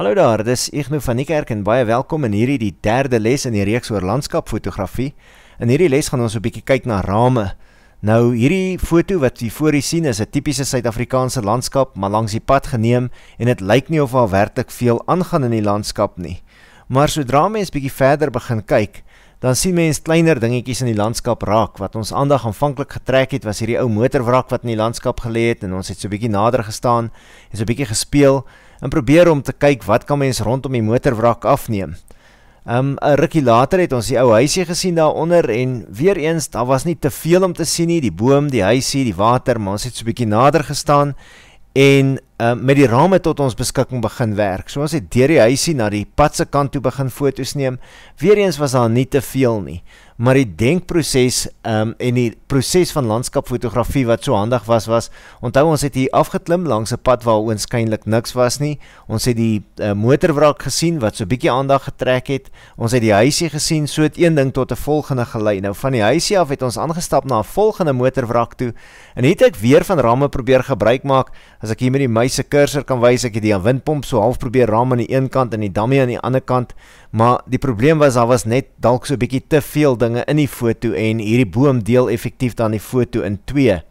Hallo daar, dis Igno van Niekerk en baie welkom in hierdie die derde les in die reeks oor landskapfotografie. In hierdie les gaan ons 'n bietjie kyk na rame. Nou, hierdie foto wat jy voor u sien is 'n tipiese Suid-Afrikaanse landskap, maar langs die pad geneem en dit lyk nie of daar werklik veel aangaan in die landskap nie. Maar sodra mens bietjie verder begin kyk, dan sien mens kleiner dingetjies in die landskap raak. Wat ons aandag aanvanklik getrek het, was hierdie ou motorwrak wat in die landskap gelê het en ons het so bietjie nader gestaan en so bietjie gespeel en probeer om te kyk wat kan mens rondom die motorwrak afneem. 'n rukkie later het ons die ou huisie gesien daaronder en weer eens, daar was nie te veel om te sien nie, die boom, die huisie, die water, maar ons het so bietjie nader gestaan en met die rame tot ons beskikking begin werk. So ons het deur die huisie na die pad se kant toe begin foto's neem. Weer eens was daar nie te veel nie, maar die denkproses en die proses van landskapfotografie wat so handig was, onthou ons het hier afgeklim langs 'n pad waar oënskynlik niks was nie. Ons het die motorwrak gesien wat so bietjie aandag getrek het. Ons het die huisie gesien, so het een ding tot 'n volgende gelei. Nou van die huisie af het ons aangestap na 'n volgende motorwrak toe en het ek weer van rame probeer gebruik maak. As ek hier met die muis se cursor kan wys, ek het die windpomp so half probeer ram aan die een kant en die dammie aan die ander kant, maar die probleem was, daar was net dalk so 'n bietjie te veel dinge in die foto en hierdie boom deel effektief dan die foto in twee.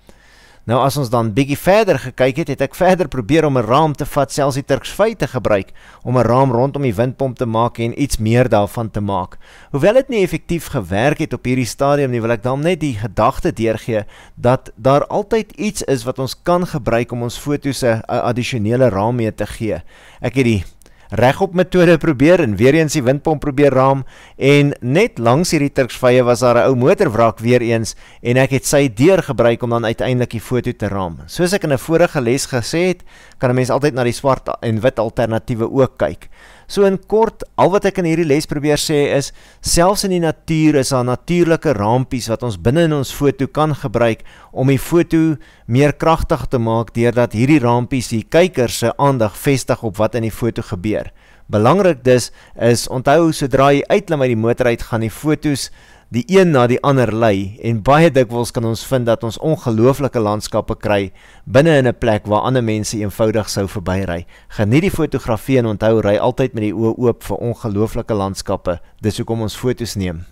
Nou as ons dan bietjie verder gekyk het ek verder probeer om 'n raam te vat, selfs die Turksvy te gebruik, om 'n raam rondom die windpomp te maak en iets meer daarvan te maak. Hoewel dit nie effektief gewerk het op hierdie stadium nie, wil ek dan net die gedagte deurgee, dat daar altyd iets is wat ons kan gebruik om ons foto's 'n addisionele raam mee te gee. Ek het die regop metode probeer en weer eens die windpomp probeer raam en net langs hierdie Turksvye was daar 'n ou motorwrak weer eens en ek het sy deur gebruik om dan uiteindelik die foto te raam. Soos ek in 'n vorige les gesê het, kan 'n mens altyd na die swart en wit alternatiewe ook kyk. So in kort, al wat ek in hierdie les probeer sê is, selfs in die natuur is daar natuurlike raampies wat ons binne in ons foto kan gebruik om die foto meer kragtig te maak deurdat hierdie raampies die kyker se aandag vestig op wat in die foto gebeur. Belangrik dus is, onthou, sodra jy uitklim uit die motor uit, gaan die foto's die een na die ander lei en baie dikwels kan ons vind dat ons ongelooflike landskappe kry binne in 'n plek waar ander mense eenvoudig sou verbyry. Geniet die fotografie en onthou, ry altyd met die oë oop vir ongelooflike landskappe. Dis hoekom ons foto's neem.